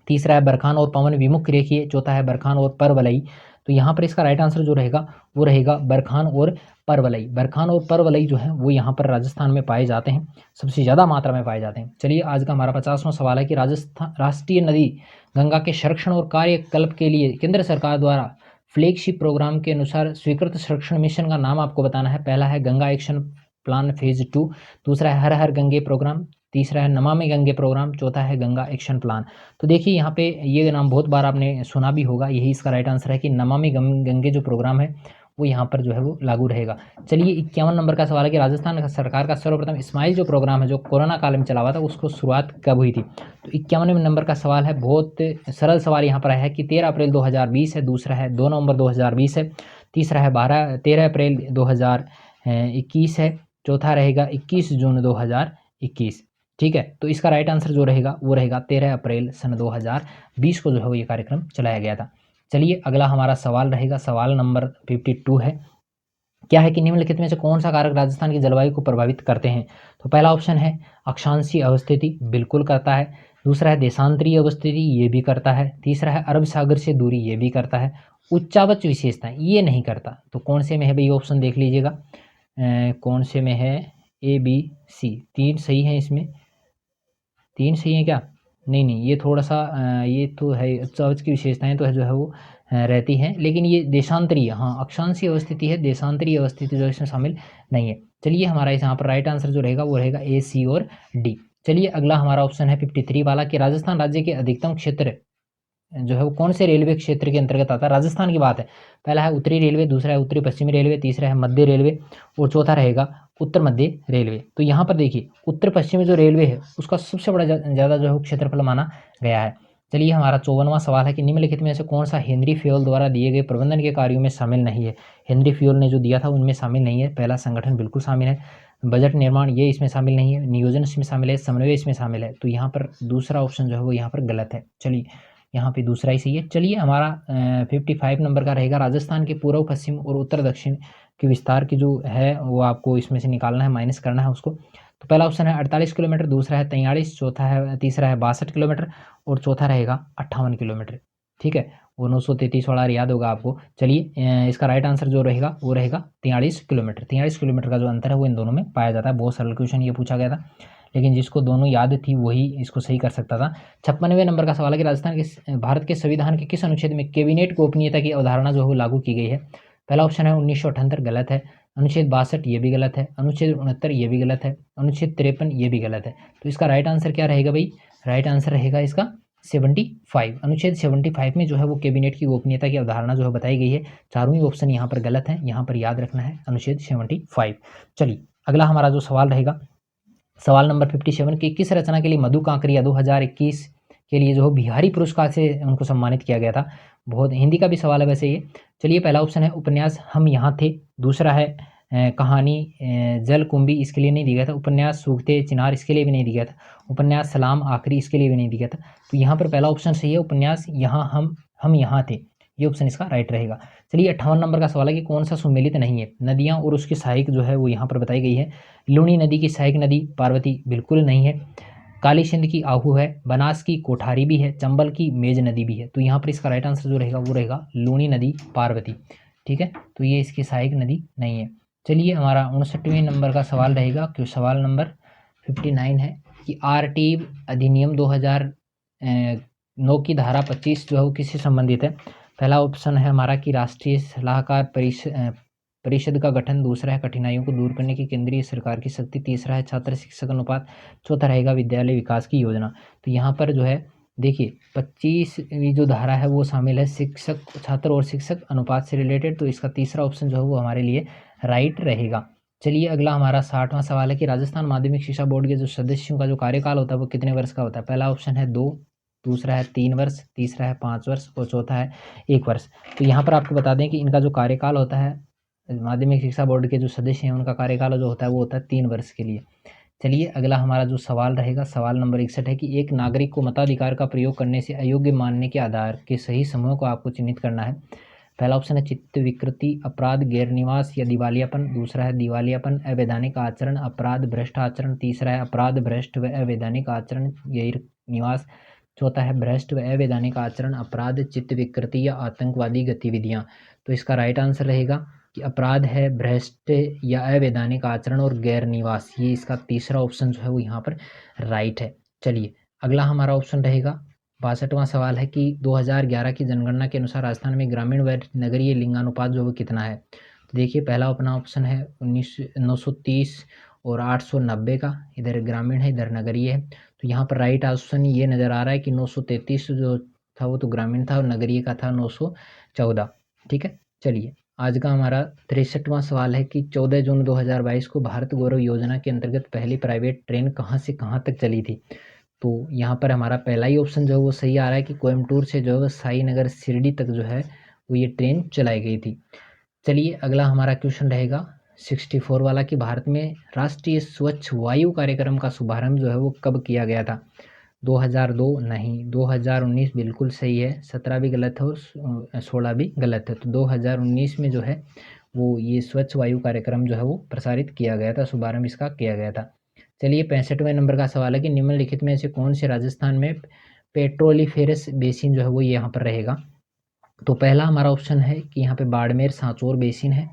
तीसरा है बरखान और पवन विमुख रेखीय, चौथा है बरखान और परवलयी। तो यहाँ पर इसका राइट आंसर जो रहेगा वो रहेगा बरखान और परवलयी। बरखान और परवलयी जो है वो यहाँ पर राजस्थान में पाए जाते हैं, सबसे ज़्यादा मात्रा में पाए जाते हैं। चलिए आज का हमारा 50वां सवाल है कि राजस्थान राष्ट्रीय नदी गंगा के संरक्षण और कार्यकल्प के लिए केंद्र सरकार द्वारा फ्लैगशिप प्रोग्राम के अनुसार स्वीकृत संरक्षण मिशन का नाम आपको बताना है। पहला है गंगा एक्शन प्लान फेज 2, दूसरा है हर हर गंगे प्रोग्राम, तीसरा है नमामि गंगे प्रोग्राम, चौथा है गंगा एक्शन प्लान। तो देखिए यहाँ पे ये नाम बहुत बार आपने सुना भी होगा, यही इसका राइट आंसर है कि नमामि गंगे जो प्रोग्राम है वो यहाँ पर जो है वो लागू रहेगा। चलिए 51 नंबर का सवाल है कि राजस्थान सरकार का सर्वप्रथम स्माइल जो प्रोग्राम है जो कोरोना काल में चला हुआ था उसको शुरुआत कब हुई थी? तो 51वें नंबर का सवाल है, बहुत सरल सवाल यहाँ पर है कि 13 अप्रैल 2020 है, दूसरा है 2 नवंबर 2020 है, तीसरा है 13 अप्रैल 2021 है, चौथा रहेगा 21 जून 2021। ठीक है, तो इसका राइट आंसर जो रहेगा वो रहेगा 13 अप्रैल सन 2020 को जो है वो ये कार्यक्रम चलाया गया था। चलिए अगला हमारा सवाल रहेगा, सवाल नंबर 52 है, क्या है कि निम्नलिखित में से कौन सा कारक राजस्थान की जलवायु को प्रभावित करते हैं? तो पहला ऑप्शन है अक्षांशीय अवस्थिति, बिल्कुल करता है। दूसरा है देशांतरीय अवस्थिति, ये भी करता है। तीसरा है अरब सागर से दूरी, ये भी करता है। उच्चावच विशेषताएं, ये नहीं करता। तो कौन से में है भाई, ऑप्शन देख लीजिएगा कौन से में है, ए बी सी, तीन सही है इसमें, तीन सही है क्या, नहीं नहीं, ये थोड़ा सा ये तो है, उच्चावच की विशेषताएं तो है जो है वो रहती हैं, लेकिन ये देशांतरीय, हाँ अक्षांशीय अवस्थिति है, देशांतरीय अवस्थिति जो इसमें शामिल नहीं है। चलिए हमारा इस यहाँ पर राइट आंसर जो रहेगा वो रहेगा ए, सी और डी। चलिए अगला हमारा ऑप्शन है 53 वाला कि राजस्थान राज्य के अधिकतम क्षेत्र जो है वो कौन से रेलवे क्षेत्र के अंतर्गत आता है। राजस्थान की बात है। पहला है उत्तरी रेलवे, दूसरा है उत्तरी पश्चिमी रेलवे, तीसरा है मध्य रेलवे और चौथा रहेगा उत्तर मध्य रेलवे। तो यहाँ पर देखिए उत्तर पश्चिमी जो रेलवे है उसका सबसे बड़ा ज़्यादा जो है क्षेत्रफल माना गया है। चलिए हमारा 54वां सवाल है कि निम्नलिखित में से कौन सा हेनरी फ्यूल द्वारा दिए गए प्रबंधन के कार्यों में शामिल नहीं है। हेनरी फ्यूल ने जो दिया था उनमें शामिल नहीं है। पहला संगठन बिल्कुल शामिल है, बजट निर्माण ये इसमें शामिल नहीं है, नियोजन इसमें शामिल है, समन्वय इसमें शामिल है। तो यहाँ पर दूसरा ऑप्शन जो है वो यहाँ पर गलत है। चलिए यहाँ पे दूसरा ही सही है। चलिए हमारा 55 नंबर का रहेगा राजस्थान के पूर्व पश्चिम और उत्तर दक्षिण के विस्तार की जो है वो आपको इसमें से निकालना है, माइनस करना है उसको। तो पहला ऑप्शन है 48 किलोमीटर, दूसरा है 43, चौथा है, तीसरा है 62 किलोमीटर और चौथा रहेगा 58 किलोमीटर। ठीक है, वो 933 वाला याद होगा आपको। चलिए इसका राइट आंसर जो रहेगा वो रहेगा 43 किलोमीटर। 43 किलोमीटर का जो अंतर है वो इन दोनों में पाया जाता है। बहुत सरल क्वेश्चन ये पूछा गया था, लेकिन जिसको दोनों याद थी वही इसको सही कर सकता था। 56वें नंबर का सवाल है कि राजस्थान के भारत के संविधान के किस अनुच्छेद में कैबिनेट गोपनीयता की अवधारणा जो है लागू की गई है। पहला ऑप्शन है 1978, गलत है। अनुच्छेद 62 ये भी गलत है। अनुच्छेद 69 ये भी गलत है। अनुच्छेद 53 ये भी गलत है। तो इसका राइट आंसर क्या रहेगा भाई, राइट आंसर रहेगा इसका 75। अनुच्छेद 75 में जो है वो कैबिनेट की गोपनीयता की अवधारणा जो है बताई गई है। चारों ही ऑप्शन यहाँ पर गलत है, यहाँ पर याद रखना है अनुच्छेद 75। चलिए अगला हमारा जो सवाल रहेगा सवाल नंबर 57 की किस रचना के लिए मधु कांकरिया 2021 के लिए जो बिहारी पुरस्कार से उनको सम्मानित किया गया था। बहुत हिंदी का भी सवाल है वैसे ये। चलिए पहला ऑप्शन है उपन्यास हम यहाँ थे, दूसरा है कहानी जल कुंभी, इसके लिए नहीं दिया गया था। उपन्यास सूखते चिनार, इसके लिए भी नहीं दिया गया था। उपन्यास सलाम आखिरी, इसके लिए भी नहीं दिया गया था। तो यहाँ पर पहला ऑप्शन सही है, उपन्यास यहाँ हम यहाँ थे, ये ऑप्शन इसका राइट रहेगा। चलिए 58 नंबर का सवाल है कि कौन सा सुमेलित नहीं है। नदियाँ और उसकी सहायक जो है वो यहाँ पर बताई गई है। लूणी नदी की सहायक नदी पार्वती बिल्कुल नहीं है। काली सिंध की आहू है, बनास की कोठारी भी है, चंबल की मेज नदी भी है। तो यहाँ पर इसका राइट आंसर जो रहेगा वो रहेगा लूणी नदी पार्वती। ठीक है, तो ये इसकी सहायक नदी नहीं है। चलिए हमारा 59वें नंबर का सवाल रहेगा कि सवाल नंबर 59 है कि आरटीईव अधिनियम 2009 की धारा 25 जो है वो किससे संबंधित है। पहला ऑप्शन है हमारा कि राष्ट्रीय सलाहकार परिषद का गठन, दूसरा है कठिनाइयों को दूर करने की केंद्रीय सरकार की शक्ति, तीसरा है छात्र शिक्षक अनुपात, चौथा रहेगा विद्यालय विकास की योजना। तो यहाँ पर जो है देखिए 25वीं जो धारा है वो शामिल है शिक्षक, छात्र और शिक्षक अनुपात से रिलेटेड। तो इसका तीसरा ऑप्शन जो है वो हमारे लिए राइट रहेगा। चलिए अगला हमारा 60वां सवाल है कि राजस्थान माध्यमिक शिक्षा बोर्ड के जो सदस्यों का जो कार्यकाल होता है वो कितने वर्ष का होता है। पहला ऑप्शन है 2, दूसरा है 3 वर्ष, तीसरा है 5 वर्ष और चौथा है 1 वर्ष। तो यहाँ पर आपको बता दें कि इनका जो कार्यकाल होता है माध्यमिक शिक्षा बोर्ड के जो सदस्य हैं उनका कार्यकाल जो होता है वो होता है 3 वर्ष के लिए। चलिए अगला हमारा जो सवाल रहेगा सवाल नंबर 61 है कि एक नागरिक को मताधिकार का प्रयोग करने से अयोग्य मानने के आधार के सही समूह को आपको चिन्हित करना है। पहला ऑप्शन है चित्त विकृति, अपराध, गैर निवास या दिवालियापन, दूसरा है दिवालियापन, अवैधानिक आचरण, अपराध, भ्रष्ट आचरण, तीसरा है अपराध, भ्रष्ट व अवैधानिक आचरण, गैर निवास, चौथा है भ्रष्ट व अवैधानिक आचरण, अपराध, चित्त विकृति या आतंकवादी गतिविधियां। तो इसका राइट आंसर रहेगा कि अपराध है, भ्रष्ट या अवैधानिक आचरण और गैर निवास, ये इसका तीसरा ऑप्शन जो है वो यहाँ पर राइट है। चलिए अगला हमारा ऑप्शन रहेगा 62वां सवाल है कि 2011 की जनगणना के अनुसार राजस्थान में ग्रामीण व नगरीय लिंगानुपात जो वो कितना है। तो देखिए पहला अपना ऑप्शन है 930 और 890 का, इधर ग्रामीण है इधर नगरीय है। तो यहाँ पर राइट ऑप्शन ये नज़र आ रहा है कि 933 जो था वो तो ग्रामीण था और नगरीय का था 914। ठीक है, चलिए आज का हमारा 63वां सवाल है कि 14 जून 2022 को भारत गौरव योजना के अंतर्गत पहली प्राइवेट ट्रेन कहाँ से कहाँ तक चली थी। तो यहाँ पर हमारा पहला ही ऑप्शन जो है वो सही आ रहा है कि कोयम्बटूर से जो है साईनगर शिरडी तक जो है वो ये ट्रेन चलाई गई थी। चलिए अगला हमारा क्वेश्चन रहेगा 64 वाला कि भारत में राष्ट्रीय स्वच्छ वायु कार्यक्रम का शुभारंभ जो है वो कब किया गया था। 2002 नहीं, 2019 बिल्कुल सही है, 17 भी गलत है और 16 भी गलत है। तो 2019 में जो है वो ये स्वच्छ वायु कार्यक्रम जो है वो प्रसारित किया गया था, शुभारंभ इसका किया गया था। चलिए 65वें नंबर का सवाल है कि निम्नलिखित में से कौन से राजस्थान में पेट्रोलिफेरस बेसिन जो है वो यहाँ पर रहेगा। तो पहला हमारा ऑप्शन है कि यहाँ पे बाड़मेर सांचौर बेसिन है।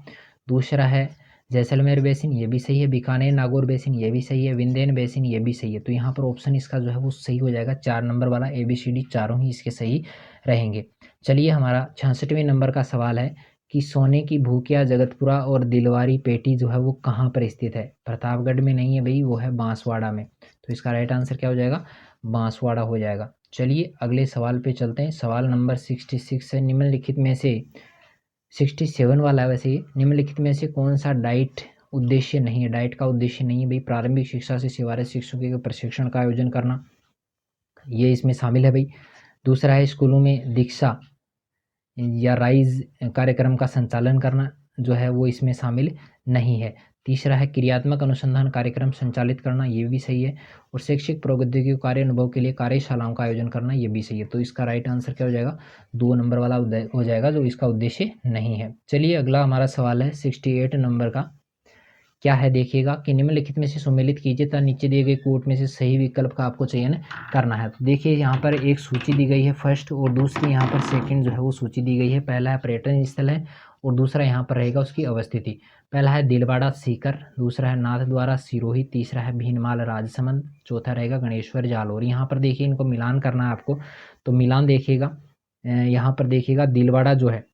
दूसरा है जैसलमेर बेसिन, ये भी सही है। बीकानेर नागौर बेसिन, ये भी सही है। विंध्यन बेसिन, ये भी सही है। तो यहाँ पर ऑप्शन इसका जो है वो सही हो जाएगा। 4 नंबर वाला ABCD चारों ही इसके सही रहेंगे। चलिए हमारा 66वें नंबर का सवाल है कि सोने की भूकिया, जगतपुरा और दिलवारी पेटी जो है वो कहाँ पर स्थित है। प्रतापगढ़ में नहीं है भाई, वो है बांसवाड़ा में। तो इसका राइट आंसर क्या हो जाएगा, बांसवाड़ा हो जाएगा। चलिए अगले सवाल पे चलते हैं। सवाल नंबर 66 है, निम्नलिखित में से 67 वाला है वैसे ये, निम्नलिखित में से कौन सा डाइट उद्देश्य नहीं है। डाइट का उद्देश्य नहीं है भाई प्रारंभिक शिक्षा से सेवारत शिक्षकों के प्रशिक्षण का आयोजन करना, ये इसमें शामिल है भाई। दूसरा है स्कूलों में दीक्षा या राइज कार्यक्रम का संचालन करना, जो है वो इसमें शामिल नहीं है। तीसरा है क्रियात्मक अनुसंधान कार्यक्रम संचालित करना, ये भी सही है। और शैक्षिक प्रौद्योगिकी कार्य अनुभव के लिए कार्यशालाओं का आयोजन करना, ये भी सही है। तो इसका राइट आंसर क्या हो जाएगा, 2 नंबर वाला हो जाएगा, जो इसका उद्देश्य नहीं है। चलिए अगला हमारा सवाल है 68 नंबर का, क्या है देखिएगा कि निम्नलिखित में से सम्मिलित कीजिए तथा नीचे दिए गए कोट में से सही विकल्प का आपको चयन करना है। तो देखिए यहाँ पर एक सूची दी गई है फर्स्ट, और दूसरी यहाँ पर सेकंड जो है वो सूची दी गई है। पहला है पर्यटन स्थल है, और दूसरा यहाँ पर रहेगा उसकी अवस्थिति। पहला है दिलवाड़ा सीकर, दूसरा है नाथद्वारा सिरोही, तीसरा है भीनमाल राजसमंद, चौथा रहेगा गणेश्वर जालोर। यहाँ पर देखिए इनको मिलान करना है आपको, तो मिलान देखिएगा। यहाँ पर देखिएगा दिलवाड़ा जो है,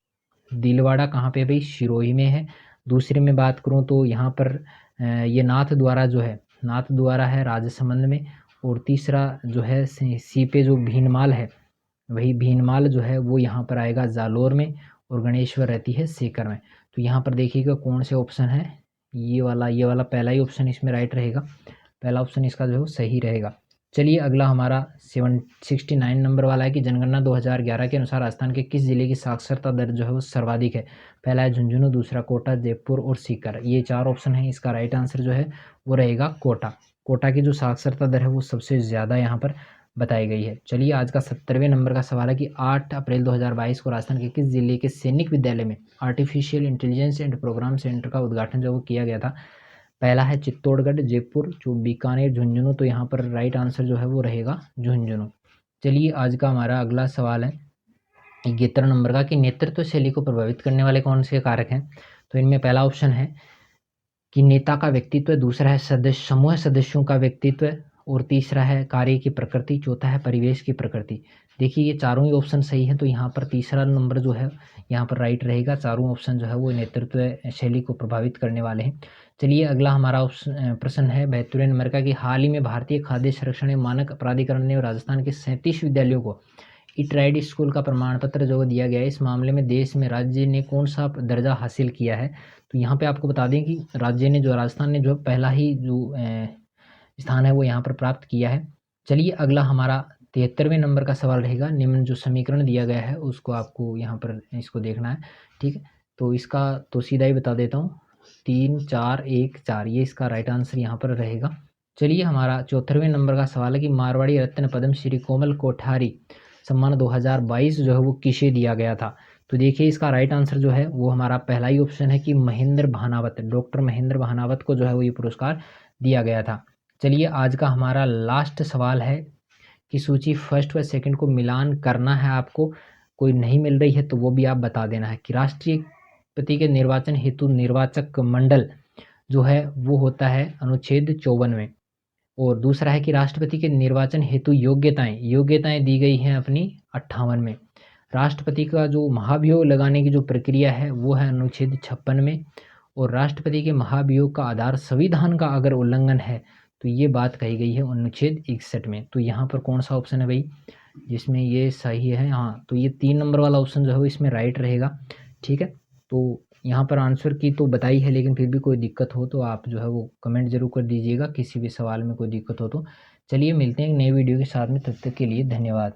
दिलवाड़ा कहाँ पे भाई, सिरोही में है। दूसरे में बात करूँ तो यहाँ पर ये नाथद्वारा जो है, नाथद्वारा है राजसमंद में। और तीसरा जो है सी पे जो भीनमाल है, वही भीनमाल जो है वो यहाँ पर आएगा जालोर में, और गणेश्वर रहती है सीकर में। तो यहाँ पर देखिएगा कौन से ऑप्शन है, ये वाला पहला ही ऑप्शन इसमें राइट रहेगा। पहला ऑप्शन इसका जो है वो सही रहेगा। चलिए अगला हमारा 69 नंबर वाला है कि जनगणना 2011 के अनुसार राजस्थान के किस जिले की साक्षरता दर जो है वो सर्वाधिक है। पहला है झुंझुनू, दूसरा कोटा, जयपुर और सीकर। ये 4 ऑप्शन है, इसका राइट आंसर जो है वो रहेगा कोटा। कोटा की जो साक्षरता दर है वो सबसे ज़्यादा यहाँ पर बताई गई है। चलिए आज का 70वें नंबर का सवाल है कि 8 अप्रैल 2022 को राजस्थान के किस जिले के सैनिक विद्यालय में artificial intelligence and programme centre का उद्घाटन जो वो किया गया था। पहला है चित्तौड़गढ़, जयपुर, जो बीकानेर, झुंझुनू। तो यहाँ पर राइट आंसर जो है वो रहेगा झुंझुनू। चलिए आज का हमारा अगला सवाल है 71 नंबर का कि नेतृत्व शैली को प्रभावित करने वाले कौन से कारक हैं। तो इनमें पहला ऑप्शन है कि नेता का व्यक्तित्व, दूसरा है समूह सदस्यों का व्यक्तित्व, और तीसरा है कार्य की प्रकृति, चौथा है परिवेश की प्रकृति। देखिए ये चारों ही ऑप्शन सही है, तो यहाँ पर तीसरा नंबर जो है यहाँ पर राइट रहेगा। चारों ऑप्शन जो है वो नेतृत्व शैली को प्रभावित करने वाले हैं। चलिए अगला हमारा प्रश्न है 72वें नंबर का कि हाल ही में भारतीय खाद्य संरक्षण एवं मानक प्राधिकरण ने राजस्थान के 37 विद्यालयों को इटराइड स्कूल का प्रमाण पत्र जो दिया गया है, इस मामले में देश में राज्य ने कौन सा दर्जा हासिल किया है। तो यहाँ पे आपको बता दें कि राजस्थान ने जो पहला ही जो स्थान है वो यहाँ पर प्राप्त किया है। चलिए अगला हमारा 73वें नंबर का सवाल रहेगा। निम्न जो समीकरण दिया गया है उसको आपको यहाँ पर इसको देखना है, ठीक है। तो इसका तो सीधा ही बता देता हूँ, 3 4 1 4, ये इसका राइट आंसर यहाँ पर रहेगा। चलिए हमारा 74वें नंबर का सवाल है कि मारवाड़ी रत्न पद्म श्री कोमल कोठारी सम्मान 2022 जो है वो किसे दिया गया था। तो देखिए इसका राइट आंसर जो है वो हमारा पहला ही ऑप्शन है कि महेंद्र भानावत, डॉक्टर महेंद्र भानावत को जो है वो ये पुरस्कार दिया गया था। चलिए आज का हमारा लास्ट सवाल है कि सूची फर्स्ट व सेकंड को मिलान करना है आपको, कोई नहीं मिल रही है तो वो भी आप बता देना है कि राष्ट्रपति के निर्वाचन हेतु निर्वाचक मंडल जो है वो होता है अनुच्छेद 54 में, और दूसरा है कि राष्ट्रपति के निर्वाचन हेतु योग्यताएं दी गई हैं अपनी 58 में। राष्ट्रपति का जो महाभियोग लगाने की जो प्रक्रिया है वो है अनुच्छेद 56 में, और राष्ट्रपति के महाभियोग का आधार संविधान का अगर उल्लंघन है तो ये बात कही गई है अनुच्छेद 61 में। तो यहाँ पर कौन सा ऑप्शन है भाई जिसमें ये सही है। हाँ, तो ये 3 नंबर वाला ऑप्शन जो है इसमें राइट रहेगा, ठीक है। तो यहाँ पर आंसर की तो बताई है, लेकिन फिर भी कोई दिक्कत हो तो आप जो है वो कमेंट जरूर कर दीजिएगा, किसी भी सवाल में कोई दिक्कत हो तो। चलिए मिलते हैं एक नई वीडियो के साथ में, तब तक के लिए धन्यवाद।